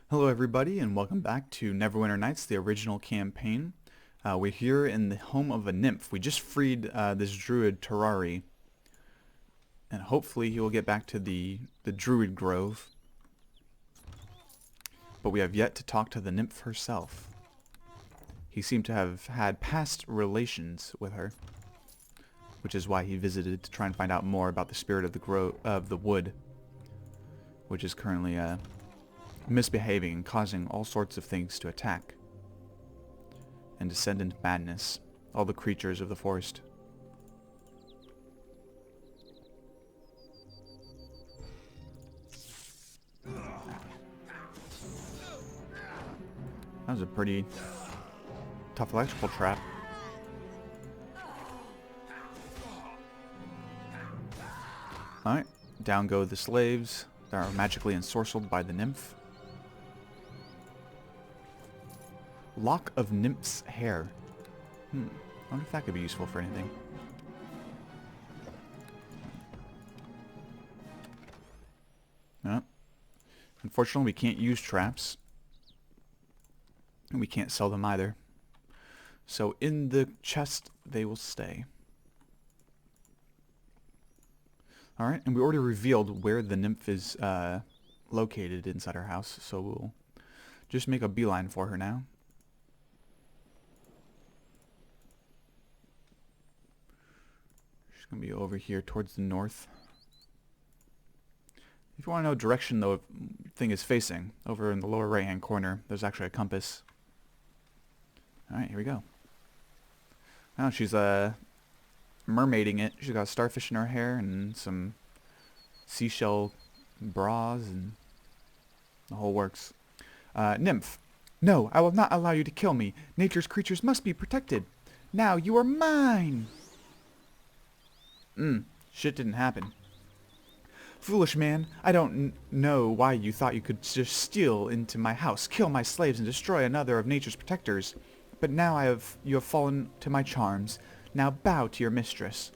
Hello everybody and welcome back to Neverwinter Nights, the original campaign. We're here in the home of a nymph. We just freed this druid Terrari, and hopefully he will get back to the druid grove. But we have yet to talk to the nymph herself. He seemed to have had past relations with her, which is why he visited to try and find out more about the spirit of the wood, which is currently misbehaving and causing all sorts of things to attack and descend into madness, all the creatures of the forest. That was a pretty tough electrical trap. Alright, down go the slaves that are magically ensorcelled by the nymph. Lock of nymph's hair. I wonder if that could be useful for anything. No. Unfortunately, we can't use traps. And we can't sell them either. So in the chest, they will stay. Alright, and we already revealed where the nymph is located inside our house. So we'll just make a beeline for her now. Gonna be over here towards the north. If you want to know direction the thing is facing, over in the lower right hand corner, there's actually a compass. Alright, here we go. Now she's mermaiding it. She's got starfish in her hair and some seashell bras and the whole works. Nymph. No, I will not allow you to kill me. Nature's creatures must be protected. Now you are mine! Shit didn't happen. Foolish man, I don't know why you thought you could just steal into my house, kill my slaves, and destroy another of nature's protectors. But now you have fallen to my charms. Now bow to your mistress.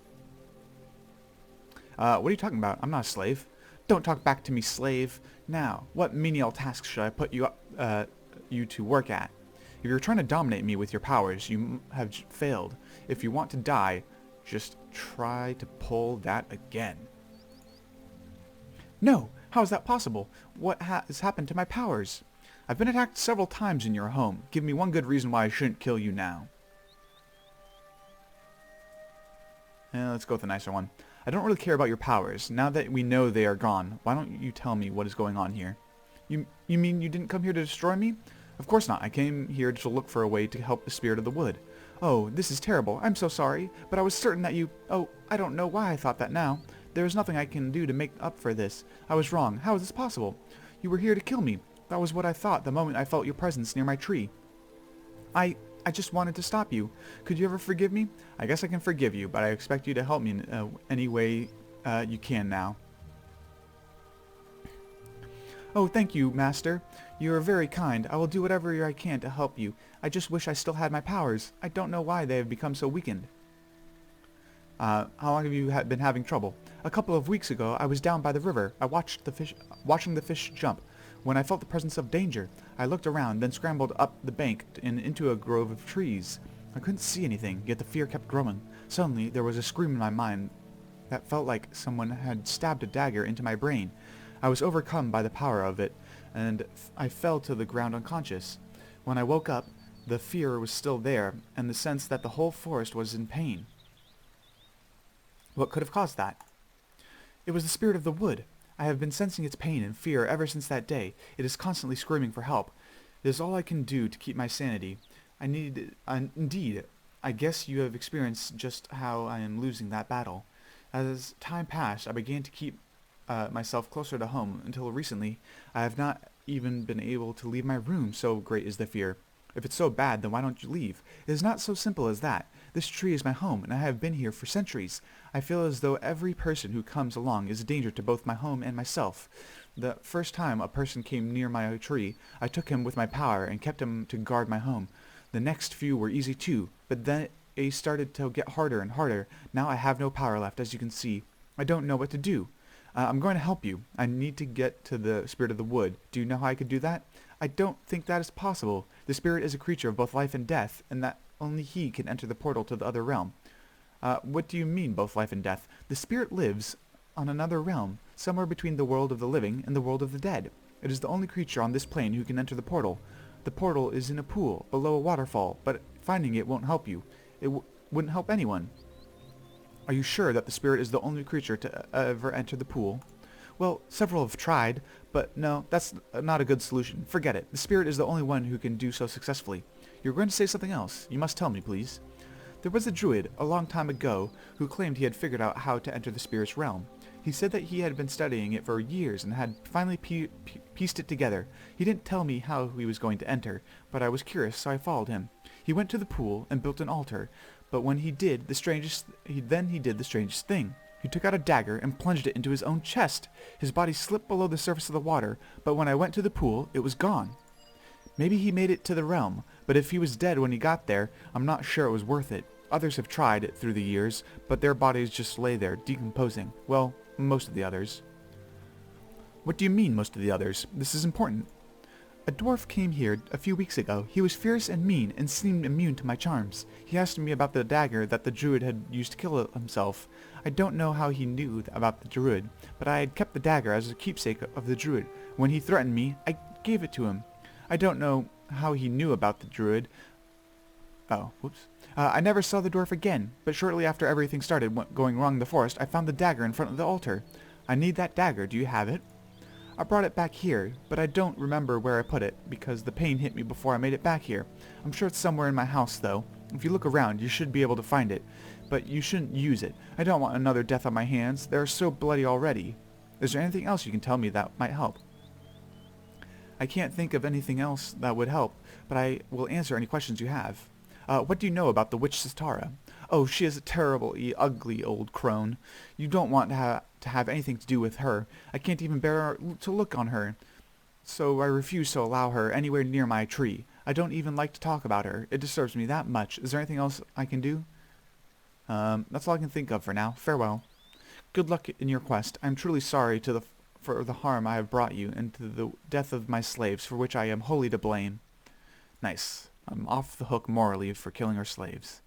What are you talking about? I'm not a slave. Don't talk back to me, slave. Now, what menial tasks should I put you to work at? If you're trying to dominate me with your powers, you have failed. If you want to die, just try to pull that again. No! How is that possible? What has happened to my powers? I've been attacked several times in your home. Give me one good reason why I shouldn't kill you now. Let's go with a nicer one. I don't really care about your powers. Now that we know they are gone, why don't you tell me what is going on here? You mean you didn't come here to destroy me? Of course not. I came here to look for a way to help the spirit of the wood. Oh, this is terrible. I'm so sorry, but I was certain that you... Oh, I don't know why I thought that now. There is nothing I can do to make up for this. I was wrong. How is this possible? You were here to kill me. That was what I thought the moment I felt your presence near my tree. I just wanted to stop you. Could you ever forgive me? I guess I can forgive you, but I expect you to help me in any way you can now. Oh, thank you, Master. You are very kind. I will do whatever I can to help you. I just wish I still had my powers. I don't know why they have become so weakened. How long have you been having trouble? A couple of weeks ago, I was down by the river. I watching the fish jump. When I felt the presence of danger, I looked around, then scrambled up the bank and into a grove of trees. I couldn't see anything, yet the fear kept growing. Suddenly, there was a scream in my mind that felt like someone had stabbed a dagger into my brain. I was overcome by the power of it, and I fell to the ground unconscious. When I woke up, the fear was still there, and the sense that the whole forest was in pain. What could have caused that? It was the spirit of the wood. I have been sensing its pain and fear ever since that day. It is constantly screaming for help. It is all I can do to keep my sanity. Indeed, I guess you have experienced just how I am losing that battle. As time passed, I began to keep myself closer to home. Until recently, I have not even been able to leave my room, so great is the fear. If it's so bad, then why don't you leave? It is not so simple as that. This tree is my home, and I have been here for centuries. I feel as though every person who comes along is a danger to both my home and myself. The first time a person came near my tree, I took him with my power and kept him to guard my home. The next few were easy too, but then it started to get harder and harder. Now I have no power left, as you can see. I don't know what to do. I'm going to help you. I need to get to the Spirit of the Wood. Do you know how I could do that? I don't think that is possible. The Spirit is a creature of both life and death, and that only he can enter the portal to the other realm. What do you mean, both life and death? The Spirit lives on another realm, somewhere between the world of the living and the world of the dead. It is the only creature on this plane who can enter the portal. The portal is in a pool, below a waterfall, but finding it won't help you. It wouldn't help anyone. Are you sure that the Spirit is the only creature to ever enter the pool? Well, several have tried, but no, that's not a good solution. Forget it. The Spirit is the only one who can do so successfully. You're going to say something else. You must tell me, please. There was a druid, a long time ago, who claimed he had figured out how to enter the Spirit's realm. He said that he had been studying it for years and had finally pieced it together. He didn't tell me how he was going to enter, but I was curious, so I followed him. He went to the pool and built an altar, but when he did the strangest thing. He took out a dagger and plunged it into his own chest. His body slipped below the surface of the water, but when I went to the pool, it was gone. Maybe he made it to the realm, but if he was dead when he got there, I'm not sure it was worth it. Others have tried it through the years, but their bodies just lay there, decomposing. Well, most of the others. What do you mean, most of the others? This is important. A dwarf came here a few weeks ago. He was fierce and mean and seemed immune to my charms. He asked me about the dagger that the druid had used to kill himself. I don't know how he knew about the druid, but I had kept the dagger as a keepsake of the druid. When he threatened me, I gave it to him. I don't know how he knew about the druid. Oh, whoops. I never saw the dwarf again, but shortly after everything started going wrong in the forest, I found the dagger in front of the altar. I need that dagger. Do you have it? I brought it back here, but I don't remember where I put it, because the pain hit me before I made it back here. I'm sure it's somewhere in my house, though. If you look around, you should be able to find it, but you shouldn't use it. I don't want another death on my hands. They're so bloody already. Is there anything else you can tell me that might help? I can't think of anything else that would help, but I will answer any questions you have. What do you know about the witch Sitara? Oh, she is a terribly ugly old crone. You don't want to have anything to do with her. I can't even bear to look on her, so I refuse to allow her anywhere near my tree. I don't even like to talk about her. It disturbs me that much. Is there anything else I can do? That's all I can think of for now. Farewell. Good luck in your quest. I am truly sorry for the harm I have brought you, and to the death of my slaves, for which I am wholly to blame. Nice. I'm off the hook morally for killing her slaves.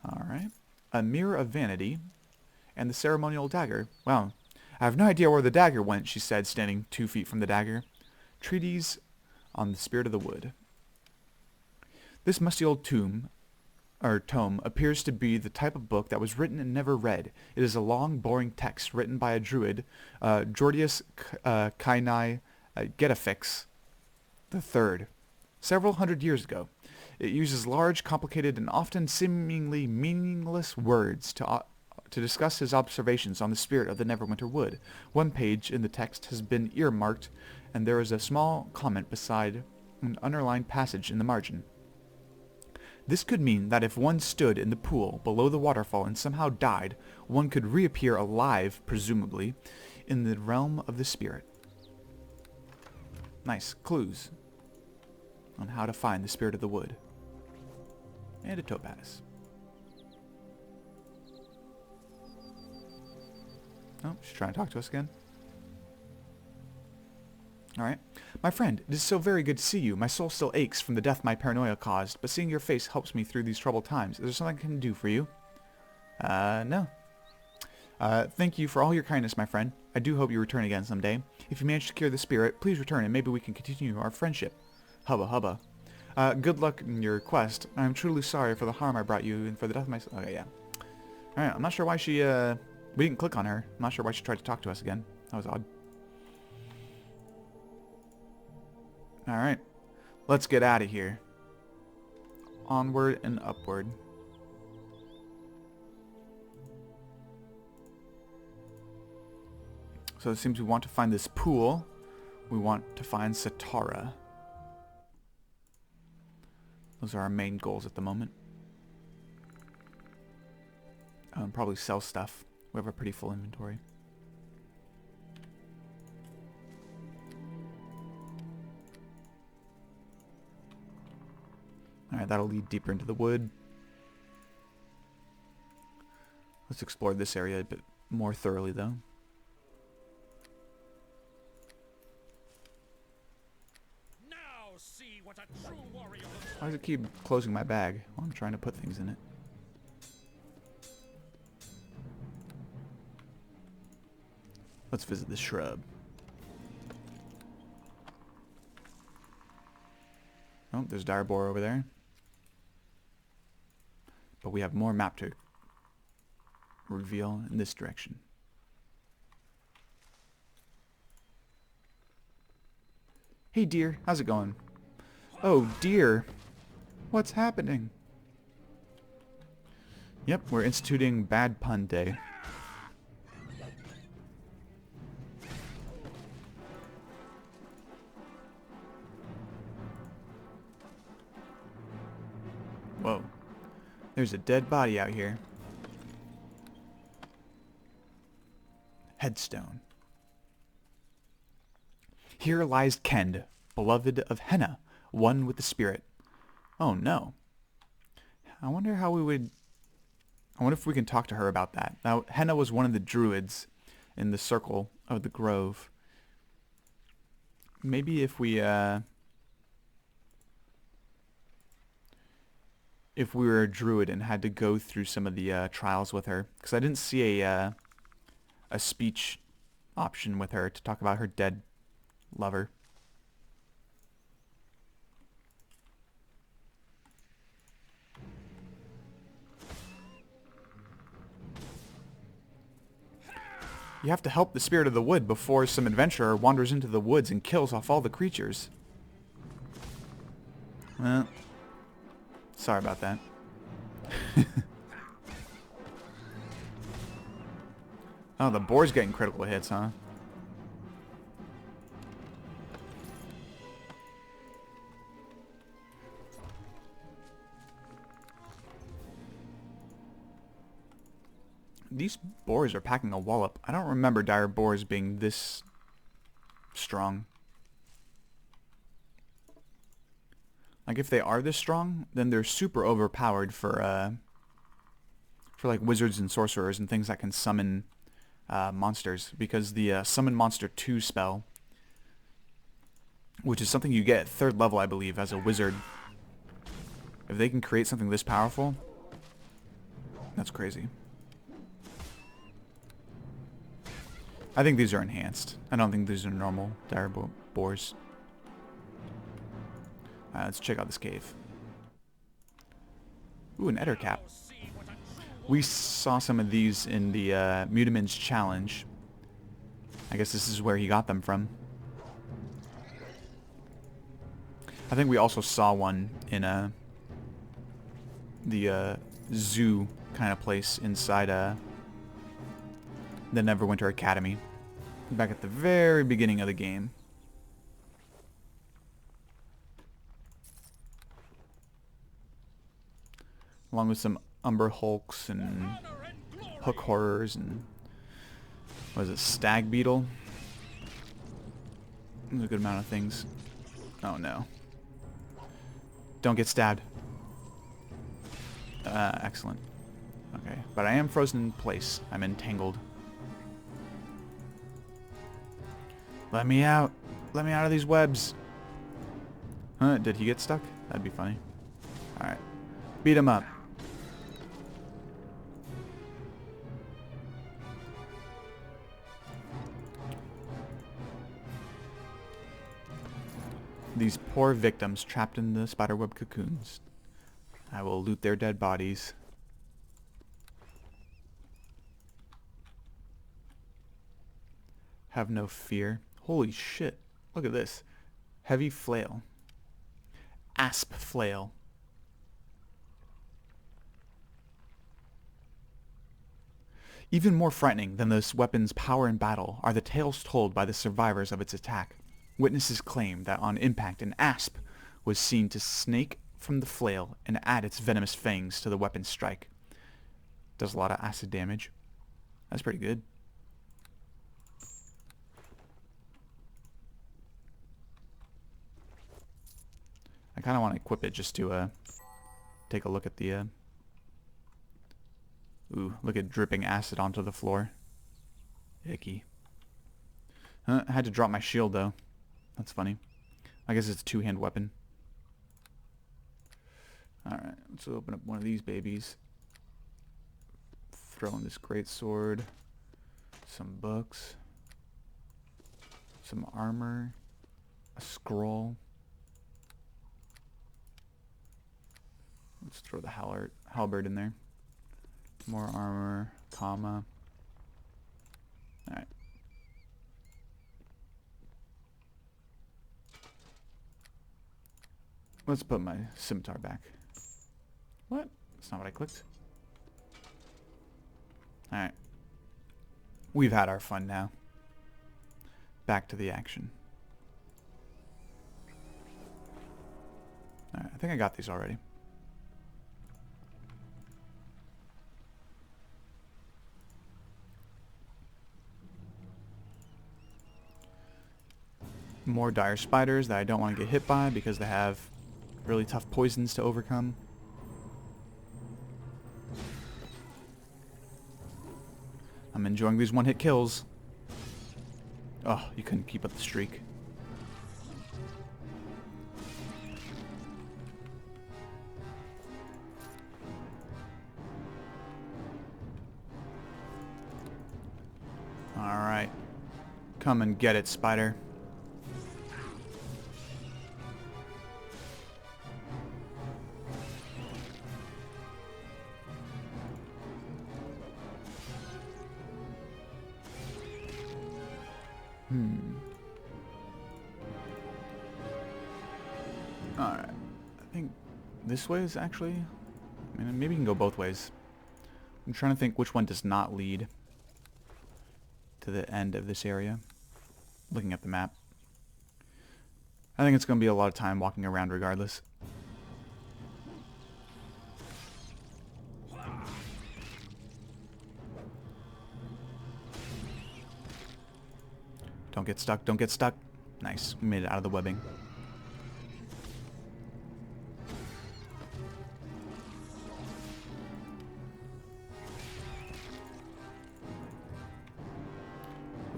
Alright. A mirror of vanity, and the ceremonial dagger. Wow. I have no idea where the dagger went, she said, standing 2 feet from the dagger. Treatise on the Spirit of the Wood. This musty old tome appears to be the type of book that was written and never read. It is a long, boring text written by a druid, Jordius Kainai Getafix III, several hundred years ago. It uses large, complicated, and often seemingly meaningless words to discuss his observations on the spirit of the Neverwinter Wood. One page in the text has been earmarked, and there is a small comment beside an underlined passage in the margin. This could mean that if one stood in the pool below the waterfall and somehow died, one could reappear alive, presumably, in the realm of the spirit. Nice. Clues on how to find the Spirit of the Wood. And a topaz. Oh, she's trying to talk to us again. Alright. My friend, it is so very good to see you. My soul still aches from the death my paranoia caused, but seeing your face helps me through these troubled times. Is there something I can do for you? No. Thank you for all your kindness, my friend. I do hope you return again someday. If you manage to cure the spirit, please return and maybe we can continue our friendship. Hubba hubba. Good luck in your quest. I'm truly sorry for the harm I brought you and for the death of my... Okay, yeah. Alright, I'm not sure why she, we didn't click on her. I'm not sure why she tried to talk to us again. That was odd. Alright. Let's get out of here. Onward and upward. So it seems we want to find this pool. We want to find Sitara. Those are our main goals at the moment. Probably sell stuff. We have a pretty full inventory. Alright, that'll lead deeper into the wood. Let's explore this area a bit more thoroughly, though. Now see what a true warrior looks like. Why does it keep closing my bag while I'm trying to put things in it? Let's visit the shrub. Oh, there's dire boar over there. But we have more map to reveal in this direction. Hey dear, how's it going? Oh dear, what's happening? Yep, we're instituting Bad Pun Day. Whoa, there's a dead body out here. Headstone. Here lies Kend, beloved of Henna, one with the spirit. Oh no. I wonder if we can talk to her about that. Now, Henna was one of the druids in the circle of the grove. Maybe if we were a druid and had to go through some of the trials with her, because I didn't see a speech option with her to talk about her dead lover. You have to help the Spirit of the Wood before some adventurer wanders into the woods and kills off all the creatures. Well, sorry about that. Oh, the boar's getting critical hits, huh? These boars are packing a wallop. I don't remember dire boars being this strong. Like, if they are this strong, then they're super overpowered for like wizards and sorcerers and things that can summon monsters, because the Summon Monster 2 spell, which is something you get at 3rd level, I believe, as a wizard, if they can create something this powerful, that's crazy. I think these are enhanced. I don't think these are normal dire boars. Let's check out this cave. Ooh, an ettercap. We saw some of these in the Mutiman's challenge. I guess this is where he got them from. I think we also saw one in the zoo kind of place inside the Neverwinter Academy, back at the very beginning of the game. Along with some Umber Hulks and Hook Horrors and, what is it, Stag Beetle? There's a good amount of things. Oh no. Don't get stabbed. Excellent. Okay, but I am frozen in place. I'm entangled. Let me out. Let me out of these webs. Huh? Did he get stuck? That'd be funny. Alright. Beat him up. These poor victims trapped in the spiderweb cocoons. I will loot their dead bodies. Have no fear. Holy shit. Look at this. Heavy flail. Asp flail. Even more frightening than this weapon's power in battle are the tales told by the survivors of its attack. Witnesses claim that on impact an asp was seen to snake from the flail and add its venomous fangs to the weapon's strike. Does a lot of acid damage. That's pretty good. I kind of want to equip it just to take a look at the... Ooh, look at dripping acid onto the floor. Icky. I had to drop my shield, though. That's funny. I guess it's a two-hand weapon. Alright, let's open up one of these babies. Throw in this great sword. Some books. Some armor. A scroll. Let's throw the halberd in there. More armor. Comma. Alright. Let's put my scimitar back. What? That's not what I clicked. Alright. We've had our fun now. Back to the action. Alright, I think I got these already. More dire spiders that I don't want to get hit by because they have really tough poisons to overcome. I'm enjoying these one-hit kills. Oh, you couldn't keep up the streak. Alright. Come and get it, spider. Alright. I think this way is actually... I mean, maybe you can go both ways. I'm trying to think which one does not lead to the end of this area. Looking at the map. I think it's going to be a lot of time walking around regardless. Don't get stuck, don't get stuck. Nice, we made it out of the webbing.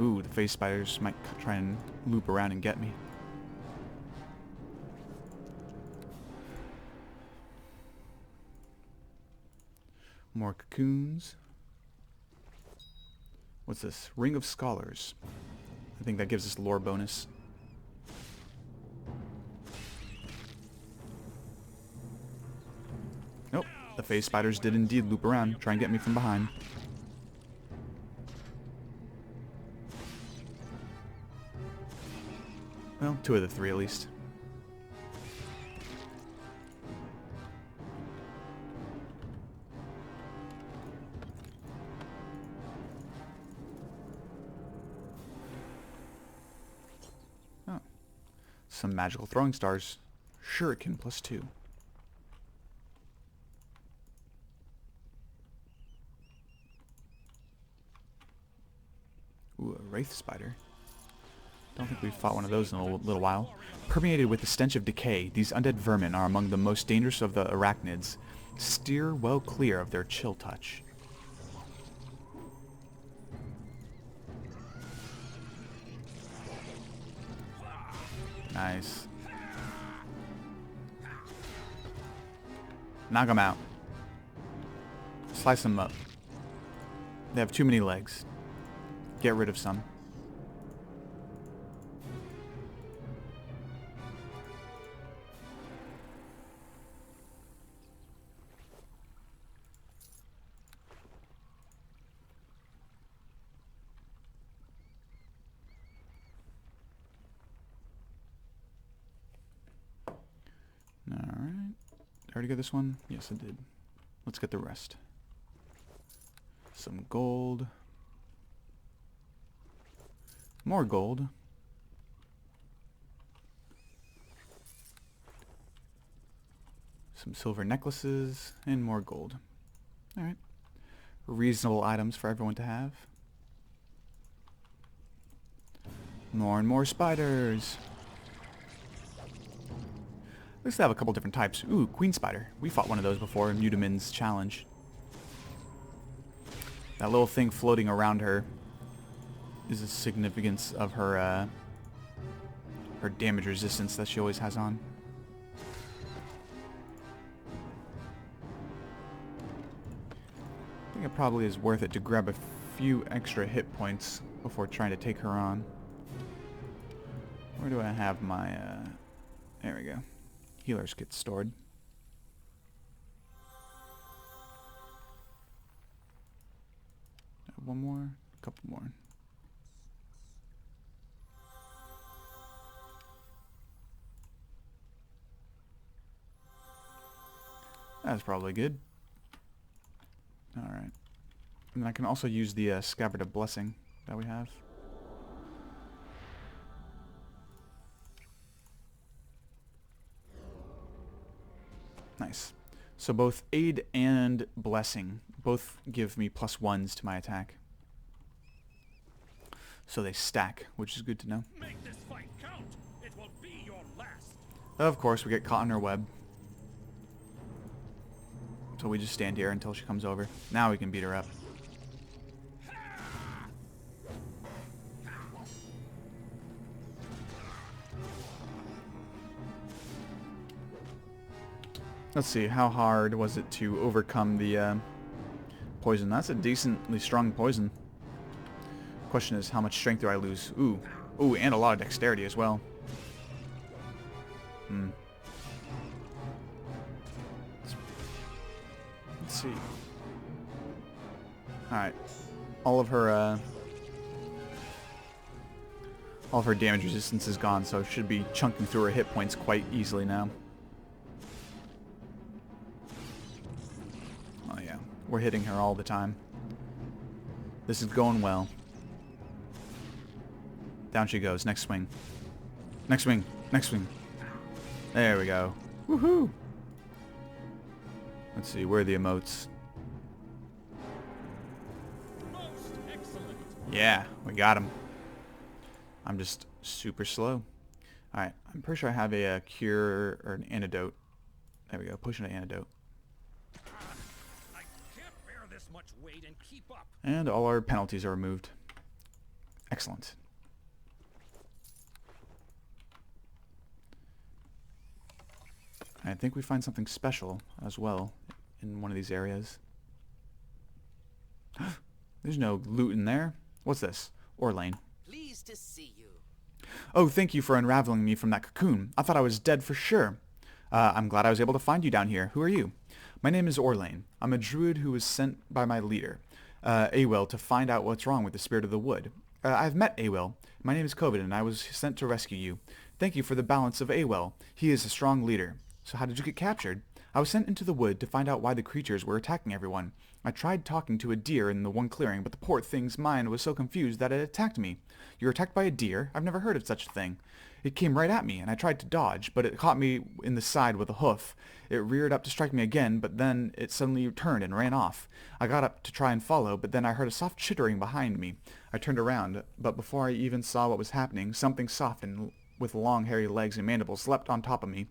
Ooh, the face spiders might try and loop around and get me. More cocoons. What's this? Ring of Scholars. I think that gives us lore bonus. Nope, the face spiders did indeed loop around, try and get me from behind. Well, 2 of the 3 at least. Oh. Some magical throwing stars. Shuriken +2. Ooh, a wraith spider. Don't think we've fought one of those in a little while. Permeated with the stench of decay, these undead vermin are among the most dangerous of the arachnids. Steer well clear of their chill touch. Nice. Knock them out. Slice them up. They have too many legs. Get rid of some. Alright. Did I already get this one? Yes, I did. Let's get the rest. Some gold. More gold. Some silver necklaces. And more gold. Alright. Reasonable items for everyone to have. More and more spiders. At least they have a couple different types. Ooh, queen spider. We fought one of those before in Udamin's challenge. That little thing floating around her is the significance of her damage resistance that she always has on. I think it probably is worth it to grab a few extra hit points before trying to take her on. Where do I have my, there we go. Healer's kit stored. One more, a couple more. That's probably good. Alright. And I can also use the Scabbard of Blessing that we have. Nice. So both Aid and Blessing both give me +1s to my attack. So they stack, which is good to know. Make this fight count. It will be your last. Of course, we get caught in her web. So we just stand here until she comes over. Now we can beat her up. Let's see, how hard was it to overcome the poison? That's a decently strong poison. Question is, how much strength do I lose? Ooh. Ooh, and a lot of dexterity as well. Let's see. Alright. All of her damage resistance is gone, so should be chunking through her hit points quite easily now. Oh yeah, we're hitting her all the time. This is going well. Down she goes. Next swing. Next swing. Next swing. There we go. Woohoo! Let's see, where are the emotes? Most excellent. Yeah, we got him. I'm just super slow. Alright, I'm pretty sure I have a cure or an antidote. There we go, pushing an antidote. I can't bear this much weight and keep up. And all our penalties are removed. Excellent. I think we find something special as well in one of these areas. There's no loot in there. What's this? Orlane. Pleased to see you. Oh, thank you for unraveling me from that cocoon. I thought I was dead for sure. I'm glad I was able to find you down here. Who are you? My name is Orlane. I'm a druid who was sent by my leader, Awel, to find out what's wrong with the Spirit of the Wood. I've met Awel. My name is Kovid, and I was sent to rescue you. Thank you for the balance of Awel. He is a strong leader. So how did you get captured? I was sent into the wood to find out why the creatures were attacking everyone. I tried talking to a deer in the one clearing, but the poor thing's mind was so confused that it attacked me. You were attacked by a deer? I've never heard of such a thing. It came right at me, and I tried to dodge, but it caught me in the side with a hoof. It reared up to strike me again, but then it suddenly turned and ran off. I got up to try and follow, but then I heard a soft chittering behind me. I turned around, but before I even saw what was happening, something soft and with long hairy legs and mandibles leapt on top of me.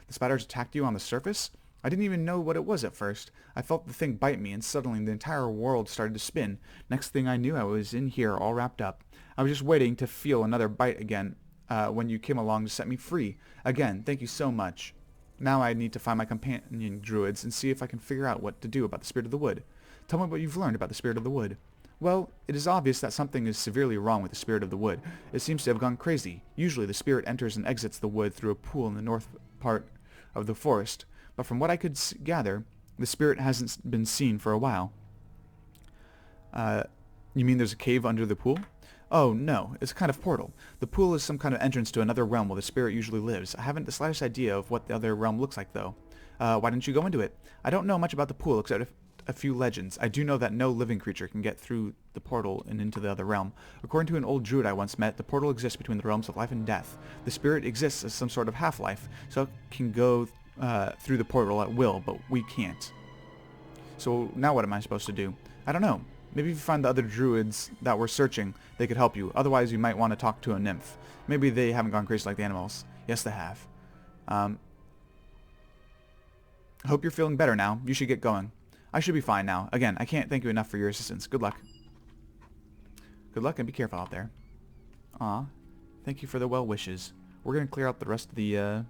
The spiders attacked you on the surface? I didn't even know what it was at first. I felt the thing bite me, and suddenly the entire world started to spin. Next thing I knew, I was in here all wrapped up. I was just waiting to feel another bite again when you came along to set me free. Again, thank you so much. Now I need to find my companion druids and see if I can figure out what to do about the Spirit of the Wood. Tell me what you've learned about the Spirit of the Wood. Well, it is obvious that something is severely wrong with the Spirit of the Wood. It seems to have gone crazy. Usually the spirit enters and exits the wood through a pool in the north part of the forest, but from what I could gather, the spirit hasn't been seen for a while. You mean there's a cave under the pool? Oh, no, it's a kind of portal. The pool is some kind of entrance to another realm where the spirit usually lives. I haven't the slightest idea of what the other realm looks like, though. Why didn't you go into it? I don't know much about the pool except a few legends. I do know that no living creature can get through the portal and into the other realm. According to an old druid I once met, the portal exists between the realms of life and death. The spirit exists as some sort of half-life, so it can go through the portal at will, but we can't. So now what am I supposed to do? I don't know. Maybe if you find the other druids that were searching, they could help you. Otherwise, you might want to talk to a nymph. Maybe they haven't gone crazy like the animals. Yes, they have. I hope you're feeling better now. You should get going. I should be fine now. Again, I can't thank you enough for your assistance. Good luck. Good luck and be careful out there. Aw. Thank you for the well wishes. We're gonna clear out the rest of the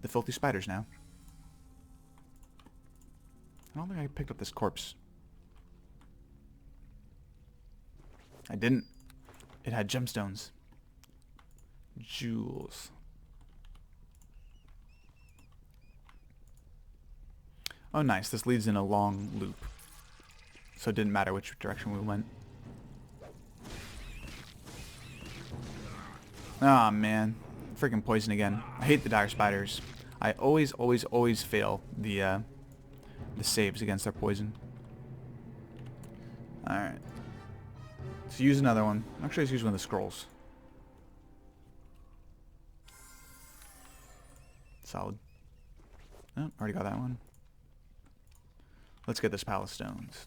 filthy spiders now. I don't think I picked up this corpse. I didn't. It had gemstones. Jewels. Oh, nice. This leads in a long loop. So it didn't matter which direction we went. Ah, man. Freaking poison again. I hate the dire spiders. I always fail the saves against their poison. Alright. Let's use another one. Actually, let's use one of the scrolls. Solid. Oh, already got that one. Let's get this pile of stones.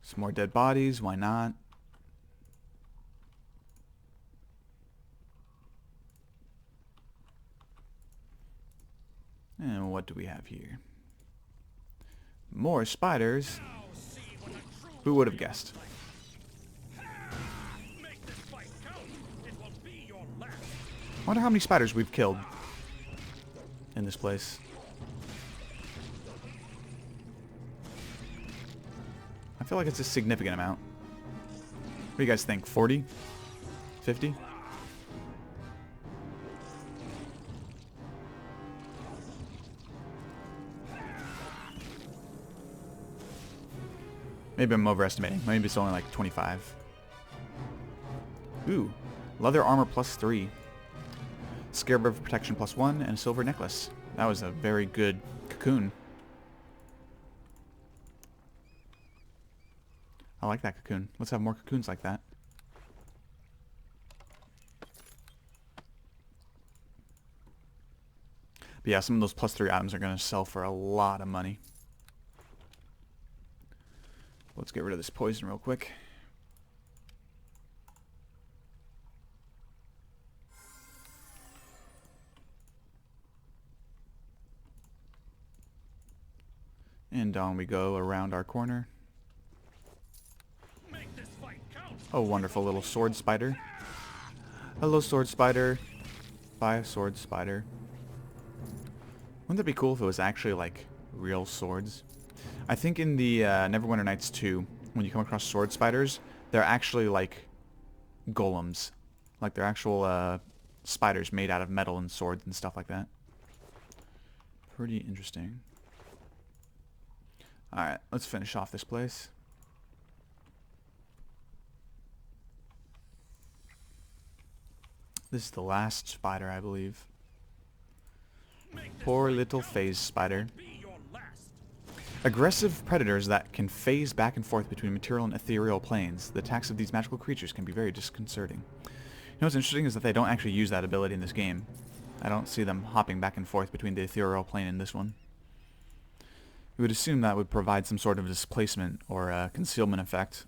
Some more dead bodies, why not? And what do we have here? More spiders. Who would have guessed? I wonder how many spiders we've killed in this place. I feel like it's a significant amount. What do you guys think? 40? 50? Maybe I'm overestimating. Maybe it's only like 25. Ooh. Leather armor +3. Scarecrow protection +1 and a silver necklace. That was a very good cocoon. I like that cocoon. Let's have more cocoons like that. But yeah, some of those +3 items are going to sell for a lot of money. Let's get rid of this poison real quick. And down we go around our corner. Oh, wonderful little sword spider. Hello, sword spider. Bye, sword spider. Wouldn't that be cool if it was actually, like, real swords? I think in the Neverwinter Nights 2, when you come across sword spiders, they're actually, like, golems. Like, they're actual spiders made out of metal and swords and stuff like that. Pretty interesting. Alright, let's finish off this place. This is the last spider, I believe. Poor little phase spider. Aggressive predators that can phase back and forth between material and ethereal planes. The attacks of these magical creatures can be very disconcerting. You know what's interesting is that they don't actually use that ability in this game. I don't see them hopping back and forth between the ethereal plane and this one. You would assume that would provide some sort of displacement or a concealment effect.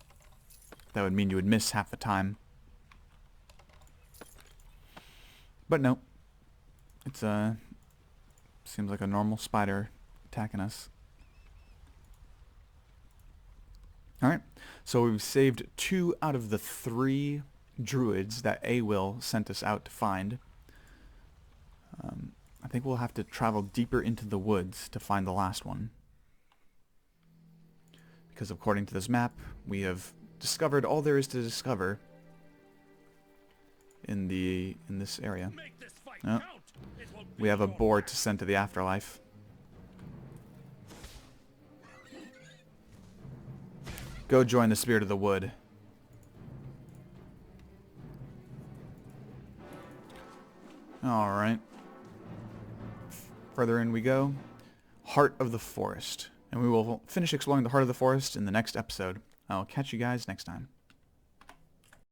That would mean you would miss half the time. But no. It's seems like a normal spider attacking us. Alright, so we've saved 2 out of the 3 druids that Will sent us out to find. I think we'll have to travel deeper into the woods to find the last one. Because according to this map, we have discovered all there is to discover in this area. Oh, we have a boar to send to the afterlife. Go join the Spirit of the Wood. Alright. Further in we go. Heart of the Forest. And we will finish exploring the Heart of the Forest in the next episode. I'll catch you guys next time.